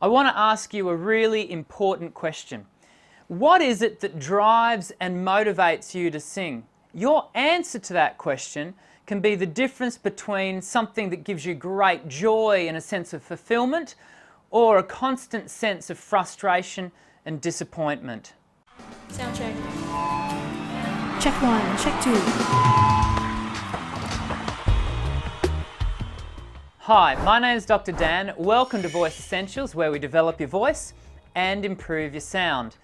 I want to ask you a really important question. What is it that drives and motivates you to sing? Your answer to that question can be the difference between something that gives you great joy and a sense of fulfillment, or a constant sense of frustration and disappointment. Sound check. Check one, check two. Hi, my name is Dr. Dan. Welcome to Voice Essentials, where we develop your voice and improve your sound.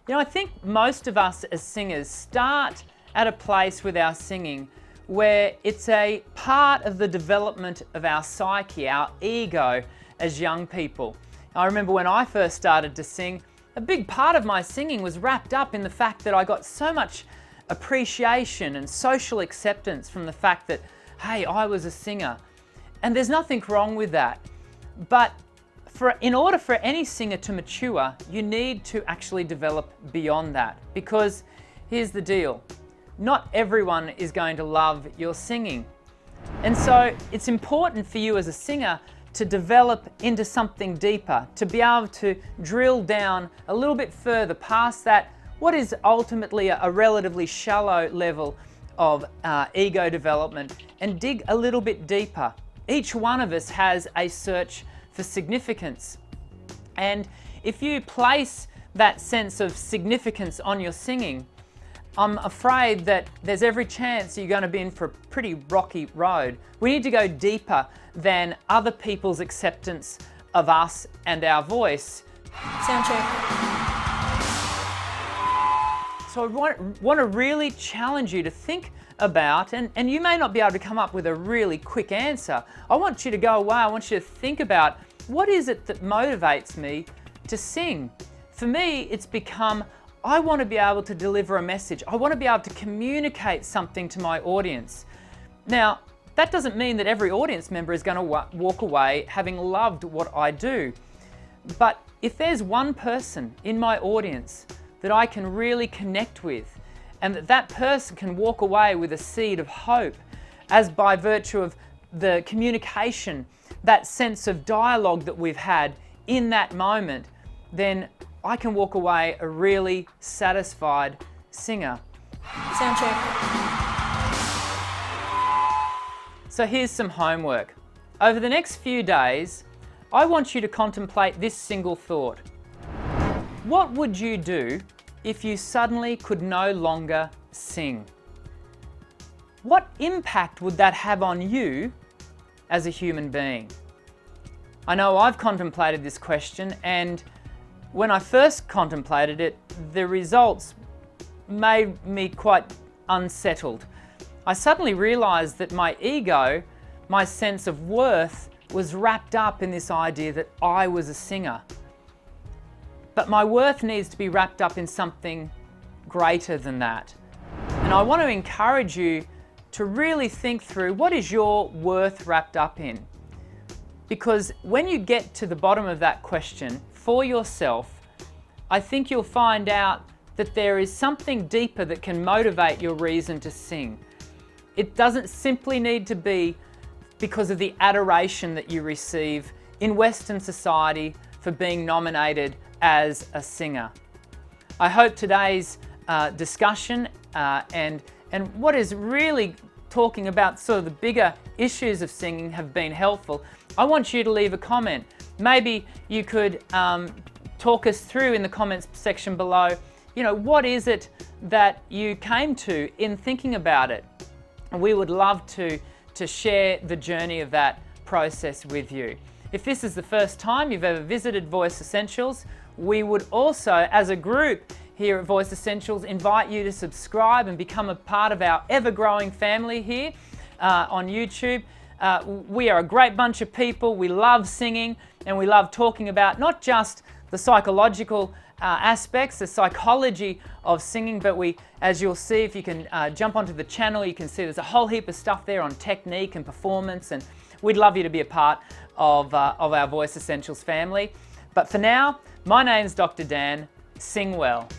You know, I think most of us as singers start at a place with our singing where it's a part of the development of our psyche, our ego as young people. I remember when I first started to sing, a big part of my singing was wrapped up in the fact that I got so much appreciation and social acceptance from the fact that, hey, I was a singer. And there's nothing wrong with that. But in order for any singer to mature, you need to actually develop beyond that. Because here's the deal, not everyone is going to love your singing. And so it's important for you as a singer to develop into something deeper, to be able to drill down a little bit further past that, what is ultimately a relatively shallow level of ego development, and dig a little bit deeper. Each one of us has a search for significance. And if you place that sense of significance on your singing, I'm afraid that there's every chance you're going to be in for a pretty rocky road. We need to go deeper than other people's acceptance of us and our voice. Sound check. So I want to really challenge you to think about, and you may not be able to come up with a really quick answer. I want you to go away, I want you to think about, what is it that motivates me to sing? For me, it's become, I want to be able to deliver a message. I want to be able to communicate something to my audience. Now, that doesn't mean that every audience member is going to walk away having loved what I do. But if there's one person in my audience that I can really connect with, and that person can walk away with a seed of hope, as by virtue of the communication, that sense of dialogue that we've had in that moment, then I can walk away a really satisfied singer. Sound check. So here's some homework. Over the next few days, I want you to contemplate this single thought. What would you do if you suddenly could no longer sing? What impact would that have on you as a human being? I know I've contemplated this question, and when I first contemplated it, the results made me quite unsettled. I suddenly realized that my ego, my sense of worth, was wrapped up in this idea that I was a singer. But my worth needs to be wrapped up in something greater than that. And I want to encourage you to really think through, what is your worth wrapped up in? Because when you get to the bottom of that question for yourself, I think you'll find out that there is something deeper that can motivate your reason to sing. It doesn't simply need to be because of the adoration that you receive in Western society for being nominated as a singer. I hope today's discussion and what is really talking about sort of the bigger issues of singing have been helpful. I want you to leave a comment. Maybe you could talk us through in the comments section below, you know, what is it that you came to in thinking about it? We would love to share the journey of that process with you. If this is the first time you've ever visited Voice Essentials, we would also, as a group here at Voice Essentials, invite you to subscribe and become a part of our ever-growing family here on YouTube. We are a great bunch of people. We love singing, and we love talking about not just the psychological aspects, the psychology of singing, but we, as you'll see, if you can jump onto the channel, you can see there's a whole heap of stuff there on technique and performance, and we'd love you to be a part of our Voice Essentials family. But for now, my name's Dr. Dan. Sing well.